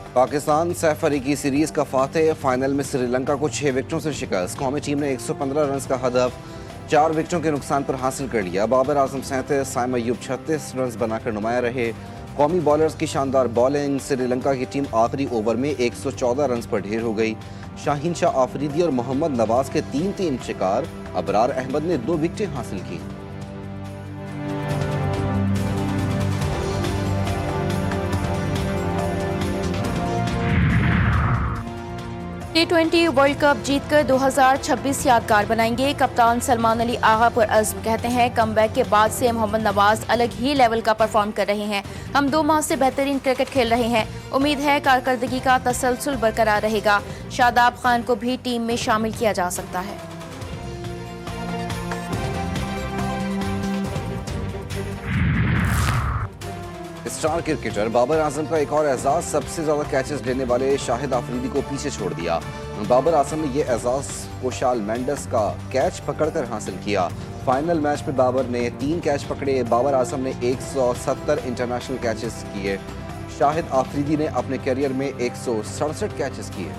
पाकिस्तान सैफ अली की सीरीज का फातेह, फाइनल में श्रीलंका को 6 विकेटों से शिकस्त। कौमी टीम ने 115 रन का हदफ 4 विकेटों के नुकसान पर हासिल कर लिया। बाबर आजम 37, साइम अयूब 36 रन बनाकर नुमाया रहे। कौमी बॉलर्स की शानदार बॉलिंग, श्रीलंका की टीम आखिरी ओवर में 114 रन पर ढेर हो गई। शाहीन शाह आफरीदी और मोहम्मद नवाज के 3-3 शिकार। अबरार अहमद ने 2 विकेटें हासिल की। T20 वर्ल्ड कप जीतकर 2026 यादगार बनाएंगे। कप्तान सलमान अली आगा पर अज़्म कहते हैं, कमबैक के बाद से मोहम्मद नवाज अलग ही लेवल का परफॉर्म कर रहे हैं। हम 2 माह से बेहतरीन क्रिकेट खेल रहे हैं। उम्मीद है कारकर्दगी का तसलसल बरकरार रहेगा। शादाब खान को भी टीम में शामिल किया जा सकता है। स्टार क्रिकेटर बाबर आजम का एक और एजाज, सबसे ज्यादा कैचेस लेने वाले शाहिद आफरीदी को पीछे छोड़ दिया। बाबर आजम ने यह एजाज कोशाल मेंडस का कैच पकड़कर हासिल किया। फाइनल मैच में बाबर ने 3 कैच पकड़े। बाबर आजम ने 170 इंटरनेशनल कैचेस किए। शाहिद आफरीदी ने अपने करियर में 167 कैचेस किए।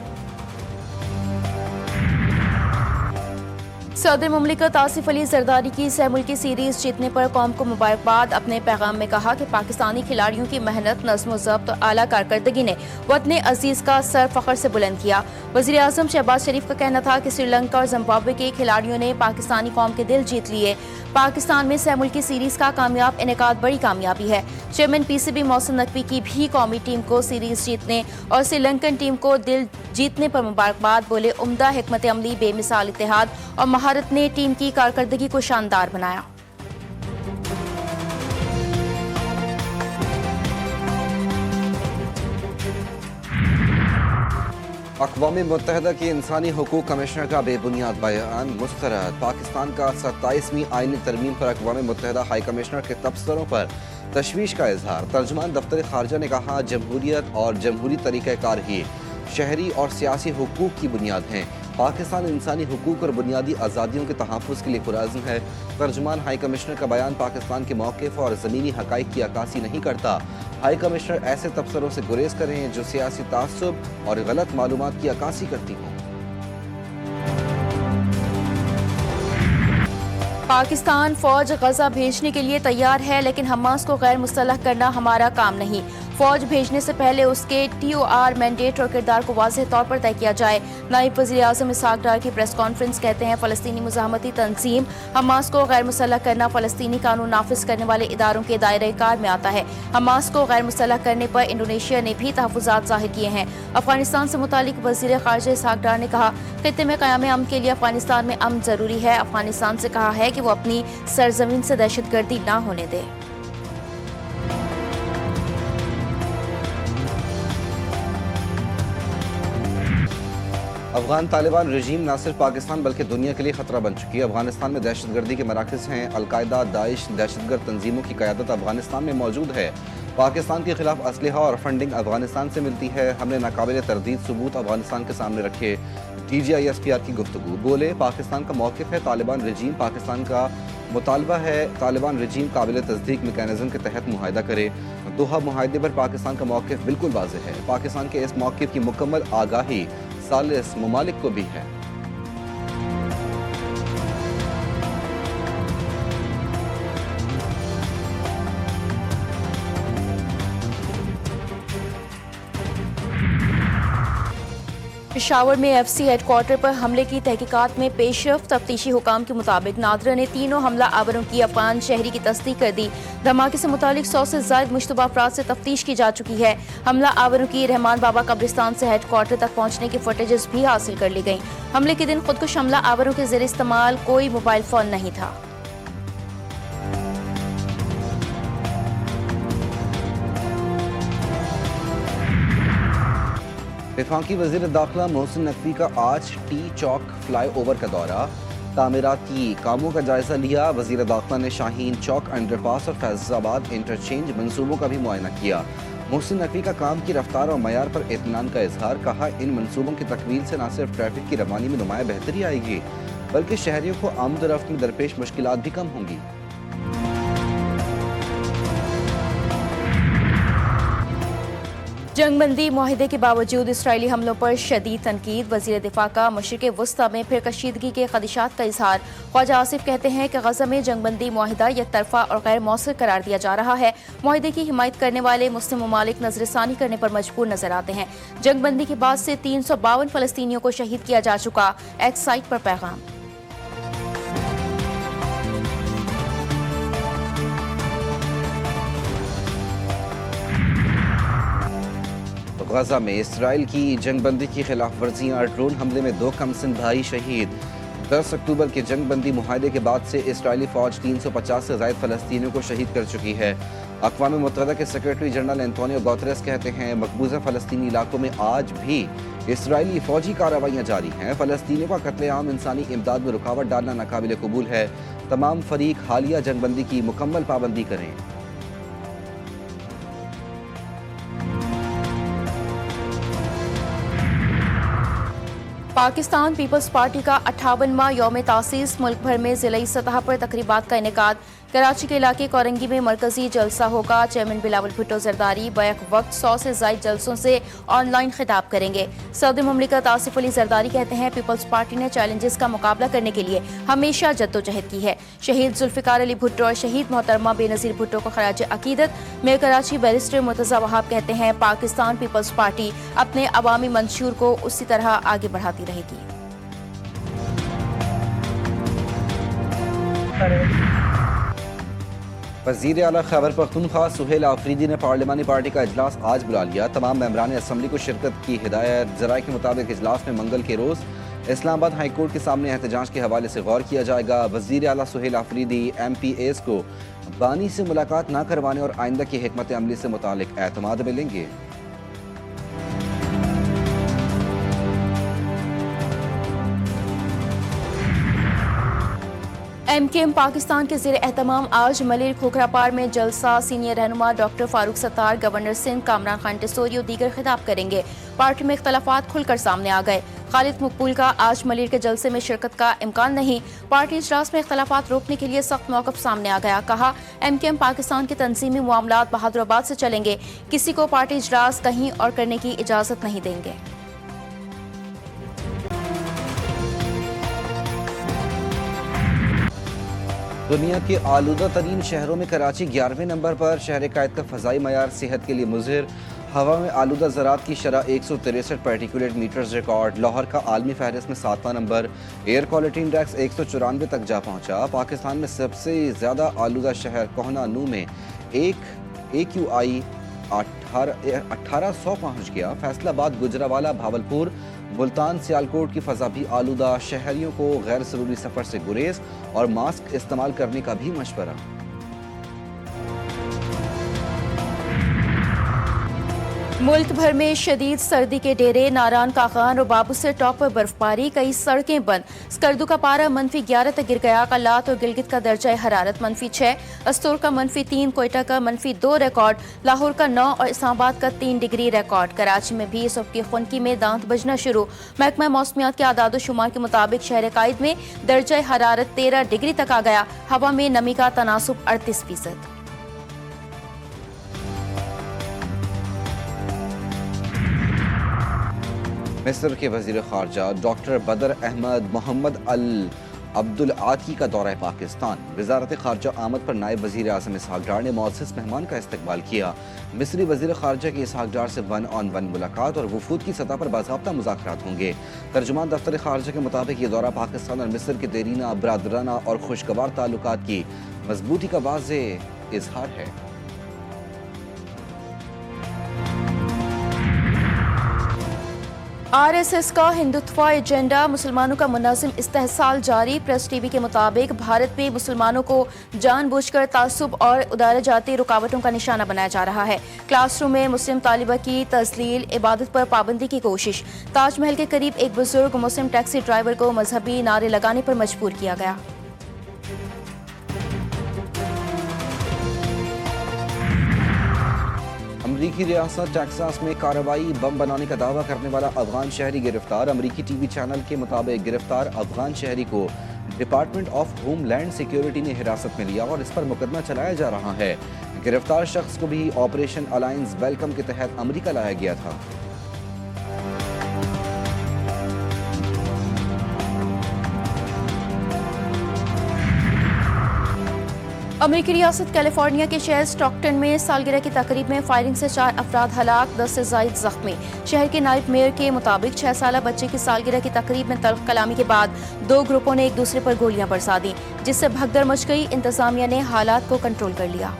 सदर मुमलिकत आसिफ अली जरदारी की सह मुल्की सीरीज जीतने पर कौम को मुबारकबाद। अपने पैगाम में कहा कि पाकिस्तानी खिलाड़ियों की मेहनत, नज़्म ज़ब्त और आला कारकर्दगी ने वतन अजीज का सर फख्र से बुलंद किया। वज़ीर आज़म शहबाज शरीफ का कहना था कि श्रीलंका और जिम्बाब्वे के खिलाड़ियों ने पाकिस्तानी कौम के दिल जीत लिए। पाकिस्तान में सह मुल्की सीरीज का कामयाब इनेकाद बड़ी कामयाबी है। चेयरमैन PCB मोहसिन नकवी की भी कौमी टीम को सीरीज जीतने और श्रीलंकन टीम को दिल जीतने पर मुबारकबाद। बोले, उम्दा हिकमत अमली, बेमिसाल इत्तेहाद और महारत ने टीम की कारकर्दगी को शानदार बनाया। अक़वाम मुत्तहिदा की इंसानी हुकूक कमिश्नर का बेबुनियाद बयान मुस्तरद। पाकिस्तान का 27वीं आईनी तरमीम पर अक़वाम मुत्तहिदा हाई कमिश्नर के तबसरों पर तशवीश का इजहार। तर्जुमान दफ्तर खारजा ने कहा, जमहूरियत और जमहूरी तरीक़ाकार ही शहरी और सियासी हुकूक की बुनियाद हैं। पाकिस्तान इंसानी हुकूक और बुनियादी आज़ादियों के तहफ़्फ़ुज़ के लिए पुरअज़्म है। तर्जुमान हाई कमिश्नर का बयान पाकिस्तान के मौक़िफ़ और ज़मीनी हक़ाइक़ की अक्कासी नहीं करता। हाई कमिश्नर ऐसे तबसरों से गुरेज करें जो सियासी तासुब और गलत मालूमात की अक्कासी करती हों। पाकिस्तान फौज गजा भेजने के लिए तैयार है, लेकिन हमास को गैर मुस्तलह करना हमारा काम नहीं। फौज भेजने से पहले उसके TOR मैंडेट और किरदार को वाज़ेह तौर पर तय किया जाए। नायब वज़ीर आज़म इसहाक डार की प्रेस कॉन्फ्रेंस कहते हैं, फ़लस्तीनी मुज़ाहमती तंजीम हमास को गैर मुस्तलह करना फ़लस्तीनी कानून नाफिज करने वाले इदारों के दायरे कार में आता है। हमास को गैर मुस्तलह करने पर इंडोनेशिया ने भी तहफ़्फ़ुज़ात ज़ाहिर किए हैं। अफगानिस्तान से मुतालिक वज़ीर ख़ारिजा इसहाक डार ने कहा, खित्ते में क़याम अमन के लिए अफगानिस्तान में अमन ज़रूरी है। अफगानिस्तान से कहा है कि वो अपनी सरजमीन से दहशतगर्दी ना होने दे। अफगान तालिबान रजीम न सिर्फ पाकिस्तान बल्कि दुनिया के लिए खतरा बन चुकी है। अफगानिस्तान में दहशतगर्दी के मराकज़ हैं। अलकायदा, दाइश दहशतगर्द तंजीमों की क़यादत अफगानिस्तान में मौजूद है। पाकिस्तान के खिलाफ असलहा और फंडिंग अफगानिस्तान से मिलती है। हमने नाकाबिल तरदीद सबूत अफगानिस्तान के सामने रखे। TGI SPR की गुफ्तगू। बोले, पाकिस्तान का मौक़िफ़ है तालिबान रजीम, पाकिस्तान का मुतालबा है तालिबान रजीम काबिल तस्दीक मेकानिज़म के तहत मुआहिदा करे। दोहा मुआहिदे पर पाकिस्तान का मौक़िफ़ बिल्कुल वाज़ेह है। पाकिस्तान के इस मौक़िफ़ की मुकम्मल आगाही सालिस ममालिक को भी है। पेशावर में FC हेडक्वार्टर पर हमले की तहकीकात में पेशरफ। तफ्तीशी हुकाम के मुताबिक नादरा ने तीनों हमला आवरों की अफगान शहरी की तस्दीक कर दी। धमाके से मुतालिक 100 से ज़ायद मुश्तबा अफराद से तफ्तीश की जा चुकी है। हमला आवरों की रहमान बाबा कब्रिस्तान से हेडक्वार्टर तक पहुंचने की फुटेजेस भी हासिल कर ली गई। हमले के दिन खुदकुश हमला आवरों के ज़ेर इस्तेमाल कोई मोबाइल फ़ोन नहीं था। वफाकी वज़ीर दाखिला मोहसिन नकवी का आज टी चौक फ्लाई ओवर का दौरा। तामीराती कामों का जायजा लिया। वज़ीर दाखिला ने शाहीन चौक अंडरपास और फैज़ाबाद इंटरचेंज मंसूबों का भी मुआयना किया। मोहसिन नकवी का काम की रफ्तार और मयार पर इत्मीनान का इजहार। कहा, इन मंसूबों की तकमील से न सिर्फ ट्रैफिक की रवानी में नुमाया बेहतरी आएगी बल्कि शहरियों को आमद-ओ-रफ्त में दरपेश मुश्किलात भी कम होंगी। जंगबंदी मुआहिदे के बावजूद इसराइली हमलों पर शदीद तनकीद। वजीर दिफा का मशरिक़ वस्ता में फिर कशीदगी के खदशात का इजहार। ख्वाजा आसिफ कहते हैं कि गजा में जंगबंदी मुआहिदा एक तरफा और गैर मौसर करार दिया जा रहा है। मुआहिदे की हिमायत करने वाले मुस्लिम ममालिक नजरसानी करने पर मजबूर नजर आते हैं। जंगबंदी के बाद से 352 फलस्तीनियों को शहीद किया जा चुका। एक्स साइट पर पैगाम। गजा में इसराइल की जंगबंदी की खिलाफ वर्जियाँ। ड्रोन हमले में 2 कमसिन भाई शहीद। 10 अक्टूबर के जंगबंदी मुआहदे के बाद से इसराइली फौज 350 से ज़ायद फलस्तीनियों को शहीद कर चुकी है। अक़वाम मुत्तहिदा के सेक्रेटरी जनरल एंटोनियो गुतेरेस कहते हैं मकबूजा फ़लस्तीनी इलाकों में आज भी इसराइली फ़ौजी कार्रवाइयाँ जारी हैं। फ़लस्तीनियों का कत्लेआम इंसानी इमदाद में रुकावट डालना नाकाबिल कबूल है। तमाम फरीक हालिया जंगबंदी की मुकम्मल पाबंदी करें। पाकिस्तान पीपल्स पार्टी का 58वां यौम तासीस। मुल्क भर में ज़िलाई सतह पर तकरीबात का इनेकाद। कराची के इलाके कोरंगी में मरकजी जलसा होगा। चेयरमैन बिलावल भुट्टो जरदारी बैक वक्त 100 से ज़ायद जलसों से ऑनलाइन खिताब करेंगे। सदर मुमलिकत आसिफ अली जरदारी कहते हैं पीपल्स पार्टी ने चैलेंजेस का मुकाबला करने के लिए हमेशा जद्दोजहद की है। शहीद जुल्फ़िकार अली भुट्टो और शहीद मोहतरमा बेनज़ीर भुट्टो को खराज अकीदत। मेयर कराची बैरिस्टर मुर्तज़ा वहाब कहते हैं पाकिस्तान पीपल्स पार्टी अपने अवामी मंशूर को उसी तरह आगे बढ़ाती रहेगी। वज़ीर आला खैबर पख्तूनख्वा सुहेल आफरीदी ने पार्लिमानी पार्टी का इजलास आज बुला लिया। तमाम मेंबरान असम्बली को शिरकत की हिदायत। ज़राए के मुताबिक इजलास में मंगल के रोज़ इस्लामाबाद हाई कोर्ट के सामने एहतजाज के हवाले से गौर किया जाएगा। वज़ीर आला सुहेल आफरीदी MPAs को बानी से मुलाकात न करवाने और आइंदा की हिकमत अमली से मुतालिक एतमाद मिलेंगे। MKM पाकिस्तान के ज़ेर एहतमाम आज मलिर खोखरापार में जलसा। सीनियर रहनुमा डॉक्टर फारूक सत्तार, गवर्नर सिंध कामरान खान टेसोरी और दीगर खिताब करेंगे। पार्टी में इख्तलाफात खुलकर सामने आ गए। खालिद मकबूल का आज मलिर के जलसे में शिरकत का इम्कान नहीं। पार्टी इजलास में इख्तलाफात रोकने के लिए सख्त मौक़िफ़ सामने आ गया। कहा MKM पाकिस्तान के तंजीमी मामलात बहादुराबाद से चलेंगे। किसी को पार्टी इजलास कहीं और करने की इजाज़त नहीं देंगे। दुनिया के आलूदा तरीन शहरों में कराची 11वें नंबर पर। शहर कायद का फ़ज़ाई मयार सेहत के लिए मुज़हिर। हवा में आलूदा ज़रात की शरह 163 पार्टिकुलेट मीटर्स रिकॉर्ड। लाहौर का आलमी फहरिस्त में 7वां नंबर। एयर क्वालिटी इंडेक्स 194 तक जा पहुँचा। पाकिस्तान में सबसे ज़्यादा आलूदा शहर कोहनानू में AQI 1800 पहुँच गया। फैसलाबाद, गुजरावाला, भावलपुर, मुल्तान, सियालकोट की फ़ज़ा भी आलूदा। शहरियों को गैर ज़रूरी सफ़र से गुरेज और मास्क इस्तेमाल करने का भी मशवरा। मुल्क भर में शदीद सर्दी के डेरे। नारायण कागान और बाबूसर टॉप पर बर्फबारी। कई सड़कें बंद। स्कर्दू का पारा -11 तक गिर गया। कलात और गिलगित का दर्जा हरारत -6। अस्तूर का -3, कोयटा का -2 रिकॉर्ड। लाहौर का 9 और इस्लामाबाद का 3 डिग्री रिकॉर्ड। कराची में भी सुबह की खुनकी में दांत बजना शुरू। महकमा मौसमियात के आदाद शुमार के मुताबिक शहर कायद में दर्जा हरारत 13 डिग्री तक आ गया। हवा में नमी का तनासुब 38%। मिस्र के वज़ीर ख़ारजा डॉक्टर बदर अहमद मोहम्मद अल अब्दुल आती का दौरा पाकिस्तान। वज़ारत ख़ारजा आमद पर नायब वज़ीर आज़म इसहाक़ डार ने मुअज़्ज़ज़ मेहमान का इस्तकबाल किया। मिस्री वज़ीर ख़ारजा की इसहाक़ डार से 1-on-1 मुलाकात और वफूद की सतह पर बाज़ाब्ता मुज़ाकरात होंगे। तर्जुमान दफ्तर ख़ारजा के मुताबिक ये दौरा पाकिस्तान और मिस्र के देरीना, बरादराना और खुशगवार ताल्लुकात की मजबूती का वाज़ेह इज़हार है। RSS का हिंदुत्व एजेंडा। मुसलमानों का मुनाज़िम इस्तेहसाल जारी। प्रेस TV के मुताबिक भारत में मुसलमानों को जानबूझकर तासुब और उदार जाती रुकावटों का निशाना बनाया जा रहा है। क्लासरूम में मुस्लिम तालिबा की तज़लील, इबादत पर पाबंदी की कोशिश। ताजमहल के करीब एक बुजुर्ग मुस्लिम टैक्सी ड्राइवर को मजहबी नारे लगाने पर मजबूर किया गया। अमरीकी रियासत टेक्सास में कार्रवाई। बम बनाने का दावा करने वाला अफगान शहरी गिरफ्तार। अमरीकी TV चैनल के मुताबिक गिरफ्तार अफगान शहरी को डिपार्टमेंट ऑफ होमलैंड सिक्योरिटी ने हिरासत में लिया और इस पर मुकदमा चलाया जा रहा है। गिरफ्तार शख्स को भी ऑपरेशन अलायंस वेलकम के तहत अमेरिका लाया गया था। अमेरिकी रियासत कैलिफोर्निया के शहर स्टॉकटन में सालगिरह की तकरीब में फायरिंग से 4 अफराद हलाक, 10 से जायद जख्मी। शहर के नायब मेयर के मुताबिक 6 साला बच्चे की सालगिरह की तकरीब में तल्ख कलामी के बाद 2 ग्रुपों ने एक दूसरे पर गोलियां बरसा दी, जिससे भगदड़ मच गई। इंतजामिया ने हालात को कंट्रोल कर लिया।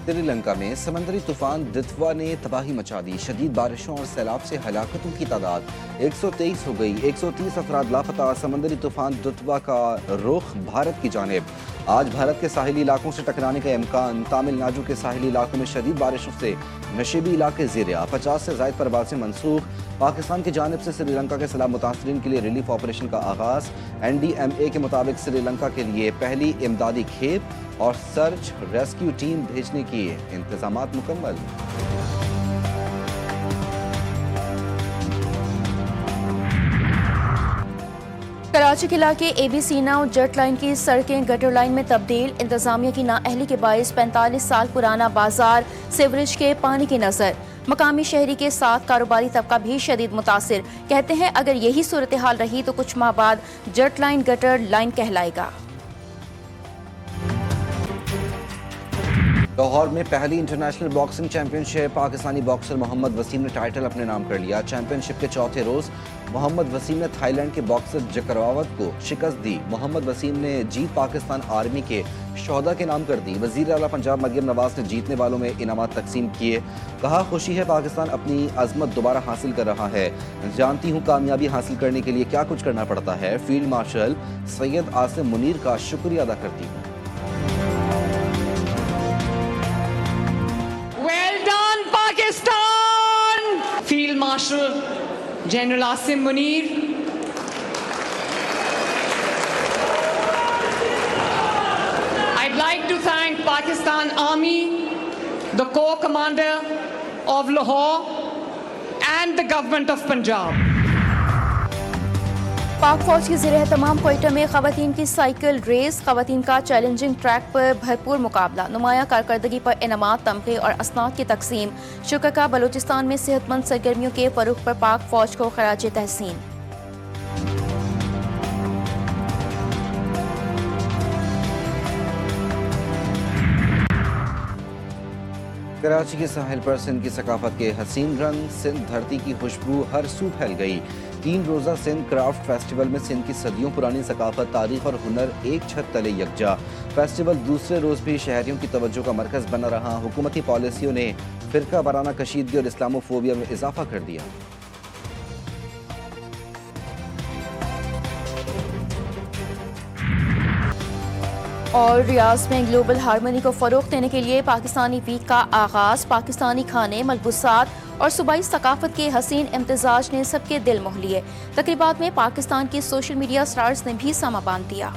श्रीलंका में समंदरी तूफान दितवा ने तबाही मचा दी। शदीद बारिशों और सैलाब से हलाकतों की तादाद 123 हो गई। 130 अफराद लापता। समंदरी तूफान दितवा का रुख भारत की जानिब। आज भारत के साहिली इलाकों से टकराने का इम्कान। तमिलनाडु के साहिली इलाकों में शदीद बारिशों से नशीबी इलाके ज़ेरिया। 50 से ज़ायद परवाज़ें मनसूख। पाकिस्तान की जानिब से श्रीलंका के सैलाब मुतासरीन के लिए रिलीफ ऑपरेशन का आगाज़। NDMA के मुताबिक श्रीलंका के लिए पहली इमदादी खेप और सर्च रेस्क्यू टीम भेजने के इंतजामात मुकम्मल। कराची के इलाके ABC नाउ जेट लाइन की सड़कें गटर लाइन में तब्दील। इंतजामिया की नाअहली के बायस 45 साल पुराना बाजार सीवरेज के पानी की नजर। मकामी शहरी के साथ कारोबारी तबका भी शदीद मुतासिर। कहते हैं अगर यही सूरत हाल रही तो कुछ माह बाद जेट लाइन गटर लाइन कहलाएगा। लाहौर में पहली international boxing championship. Pakistani boxer Mohammad Waseem ने टाइटल अपने नाम कर लिया। चैंपियनशिप के चौथे रोज मोहम्मद वसीम ने थाईलैंड के बॉक्सर जकरवावत को शिकस्त दी। मोहम्मद वसीम ने जीत पाकिस्तान आर्मी के शोहदा के नाम कर दी। वजीर आला पंजाब मरियम नवाज ने जीतने वालों में इनामात तकसीम किए। कहा खुशी है पाकिस्तान अपनी अजमत दोबारा हासिल कर रहा है। जानती हूँ कामयाबी हासिल करने के लिए क्या कुछ करना पड़ता है। फील्ड मार्शल सैयद आसिम मुनीर का शुक्रिया अदा करती हूँ। Field Marshal General Asim Munir, I'd like to thank Pakistan Army, the Corps Commander of Lahore and the Government of Punjab. पाक फौज की ज़ेर तमाम क्वेटा में ख़वातीन की साइकिल रेस। ख़वातीन का चैलेंजिंग ट्रैक पर भरपूर मुकाबला। नुमायां कारकर्दगी पर इनामात, तमगे और असनाद की तकसीम। शुक्र बलूचिस्तान में सेहतमंद सरगर्मियों के फ़रोग़ पर पाक फौज को खराज तहसीन। कराची के साहिल पर सिंध की सकाफत के हसीन रंग। सिंध धरती की खुशबू हर सू फैल गई। 3 रोज़ा सिंध क्राफ्ट फेस्टिवल में सिंध की सदियों पुरानी सकाफत, तारीख और हुनर एक छत तले यकजा। फेस्टिवल दूसरे रोज़ भी शहरियों की तवज्जो का मरकज़ बना रहा। हुकूमती पॉलिसियों ने फ़िरका वाराना कशीदगी और इस्लामोफोबिया में इजाफा कर दिया। और रियाज में ग्लोबल हारमोनी को फ़रोग़ देने के लिए पाकिस्तानी वीक का आगाज़। पाकिस्तानी खाने, मलबूसात और सूबाई सकाफत के हसीन इम्तिजाज ने सबके दिल मोह लिए। तकरीबात में पाकिस्तान के सोशल मीडिया स्टार्स ने भी समा बांध दिया।